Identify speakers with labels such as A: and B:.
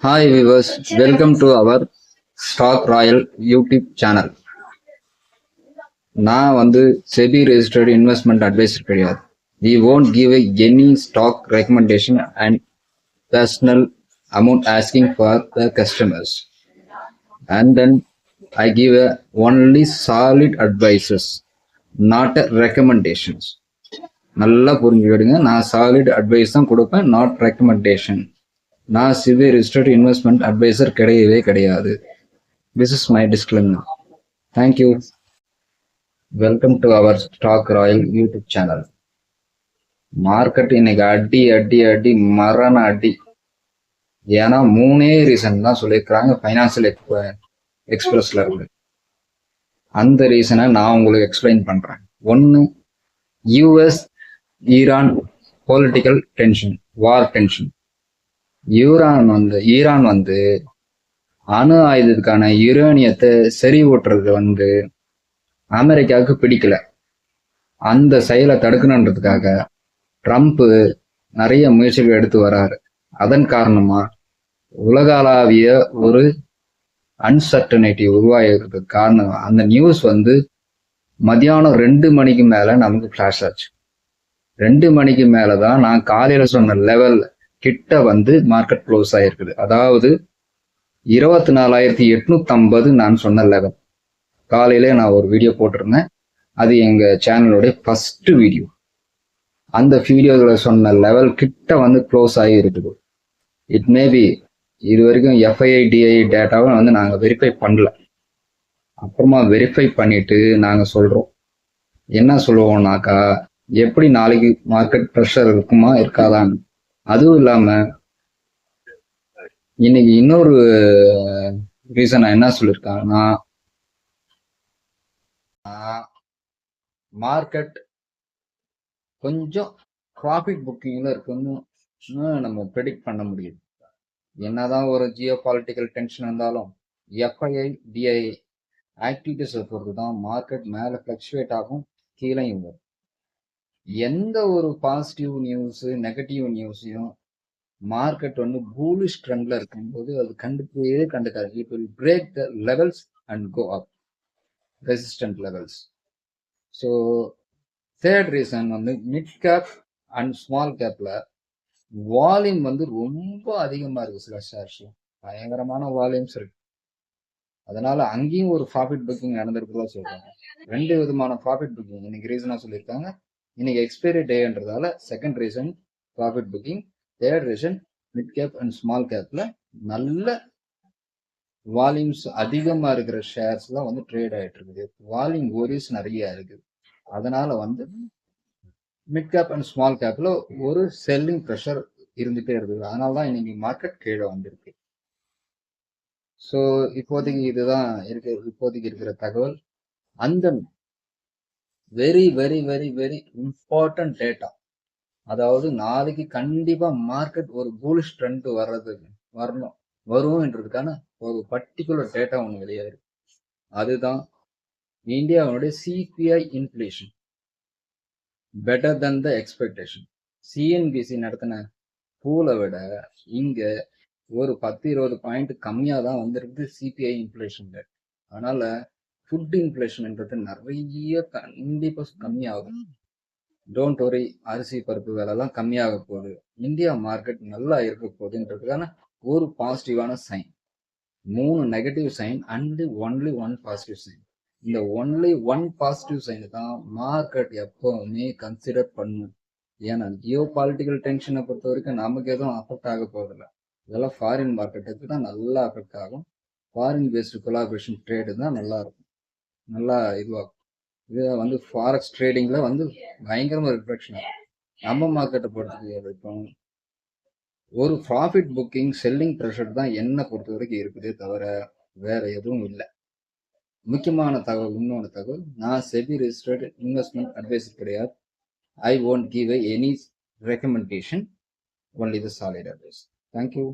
A: Hi viewers, welcome to our Stock Royal YouTube channel. நான் SEBI registered investment advisor கிடையாது. We won't give any stock recommendation and personal amount asking for the customers. And then I give only solid advices, not recommendations. நல்லா புரிஞ்சுக்கிடுங்க, நான் solid advice தான் கொடுப்பேன், not recommendation. நான் SEBI registered investment advisor கிடையாது. This is my disclaimer. Thank you. Welcome to our Stock Royal YouTube channel. Market இன்னைக்கு அடி அடி அடி மரண அடி. ஏன்னா 3 ரீசன் தான் சொல்லியிருக்கிறாங்க ஃபைனான்சியல் எக்ஸ்பிரஸ்ல இருந்து. அந்த ரீசனை நான் உங்களுக்கு எக்ஸ்பிளைன் பண்றேன். 1, யூஎஸ் ஈரான் பொலிட்டிக்கல் டென்ஷன், வார் டென்ஷன். ஈரான் அணு ஆயுதத்துக்கான யுரேனியத்தை செறிவூட்டுறது அமெரிக்காவுக்கு பிடிக்கல. அந்த செயலை தடுக்கணுன்றதுக்காக ட்ரம்ப் நிறைய முயற்சிகள் எடுத்து வராரு. அதன் காரணமா உலகளாவிய ஒரு அன்சர்டனிட்டி உருவாகிறதுக்கு காரணம் அந்த நியூஸ் மதியானம் 2 மணிக்கு மேல நமக்கு ஃபிளாஷ் ஆச்சு. 2 மணிக்கு மேலதான் நான் காலையில சொன்ன லெவல் கிட்ட மார்க்கெட் க்ளோஸ் ஆயிருக்குது. அதாவது 24,850 நான் சொன்ன லெவல். காலையில நான் ஒரு வீடியோ போட்டிருந்தேன், அது எங்க சேனலோட ஃபர்ஸ்ட் வீடியோ. அந்த வீடியோல சொன்ன லெவல் கிட்ட க்ளோஸ் ஆகி இருக்குது. இட் மேபி இது வரைக்கும் FII-DI டேட்டாவை நாங்க வெரிஃபை பண்ணல. அப்புறமா வெரிஃபை பண்ணிட்டு நாங்க சொல்றோம். என்ன சொல்லுவோம்னாக்கா, எப்படி நாளைக்கு மார்க்கெட் ப்ரெஷர் இருக்குமா இருக்காதான்னு. அதுவும் இல்லாம இன்னைக்கு இன்னொரு ரீசன் என்ன சொல்லியிருக்காங்கன்னா, மார்க்கெட் கொஞ்சம் ப்ராஃபிட் புக்கிங்ல இருக்குன்னு நம்ம ப்ரெடிக்ட் பண்ண முடியுது. என்னதான் ஒரு ஜியோ பாலிட்டிக்கல் டென்ஷன் இருந்தாலும் FII-DI ஆக்டிவிட்டிஸை பொறுத்து தான் மார்க்கெட் மேல ஃபிளக்சுவேட் ஆகும், கீழையும் வரும். எந்த ஒரு பாசிட்டிவ் நியூஸ் நெகட்டிவ் நியூஸையும் மார்க்கெட் பூலிஷ் ட்ரெண்ட்ல இருக்கும்போது அது கண்டுக்காது. It will break the levels and go up resistant levels. So third reason mid cap and small கேப்ல வால்யூம் ரொம்ப அதிகமா இருக்கு. சில ஷேர்ஸ்ல பயங்கரமான வால்யூம்ஸ் இருக்கு. அதனால அங்கேயும் ஒரு ப்ராஃபிட் புக்கிங் நடந்திருக்கிறதா சொல்றாங்க. 2 விதமான ப்ராஃபிட் புக்கிங் இன்னைக்கு ரீசனா சொல்லியிருக்காங்க. இன்னைக்கு எக்ஸ்பைரி டேன்றதால second reason profit booking. Third reason mid cap and small கேப்ல நல்ல வால்யூம்ஸ் அதிகமா இருக்கிற ஷேர்ஸ்லாம் ட்ரேட் ஆயிட்டு இருக்குது. வால்யூம் ஒரிஸ் நிறைய இருக்குது. அதனால மிட் கேப் அண்ட் ஸ்மால் கேப்ல ஒரு செல்லிங் ப்ரெஷர் இருந்துட்டே இருக்குது. அதனாலதான் இன்னைக்கு மார்க்கெட் கீழே வந்திருக்கு. ஸோ இப்போதைக்கு இதுதான் இப்போதைக்கு இருக்கிற தகவல். அந்த very very very very important data, அதாவது நாளைக்கு கண்டிப்பா மார்க்கெட் ஒரு புலிஷ் ட்ரெண்ட் வரும்ன்றதுக்கான ஒரு பர்டிகுலர் டேட்டா ஒன்று வெளியாயிருக்கு. அதுதான் இந்தியாவுடைய CPI inflation better then the expectation. CNBC நடத்தின பூலை விட இங்க ஒரு 10-20 பாயிண்ட் கம்மியா தான் வந்திருக்கு CPI இன்ஃபிளேஷன் ரேட். அதனால ஃபுட் இன்ஃபிளேஷன்ன்றது நிறைய கண்டிப்பா கம்மியாகும். டோன்ட் வரி, அரிசி பருப்பு விலைலாம் கம்மியாக போகுது, இந்தியா மார்க்கெட் நல்லா இருக்க போகுதுன்றதுக்கான ஒரு பாசிட்டிவான sign. 3 negative sign and only 1 positive sign. இந்த ஒன்லி 1 பாசிட்டிவ் சைன் தான் மார்க்கெட் எப்பவுமே கன்சிடர் பண்ணும். ஏன்னா ஜியோ பாலிட்டிக்கல் டென்ஷனை பொறுத்த வரைக்கும் நமக்கு எதுவும் அஃபெக்ட் ஆக போதில்லை. இதெல்லாம் ஃபாரின் மார்க்கெட்டுக்கு தான் நல்லா அஃபெக்ட் ஆகும். ஃபாரின் பேஸ்டு கொலாபரேஷன் ட்ரேடு தான் நல்லா இருக்கும், நல்லா இதுவாகும். இது ஃபாரெக்ஸ் ட்ரேடிங்ல பயங்கரமா ரிஃப்ளெக்ஷன் ஆகும். நம்ம மார்க்கெட்டை பொறுத்த வரைக்கும் ஒரு ப்ராஃபிட் புக்கிங் செல்லிங் ப்ரெஷர் தான் என்ன பொறுத்த வரைக்கும் இருக்குதே தவிர வேற எதுவும் இல்லை. முக்கியமான தகவல், இன்னொன்று தகவல், நான் SEBI registered இன்வெஸ்ட்மெண்ட் அட்வைசர் கிடையாது. I won't give any recommendation, only the solid advice. Thank you.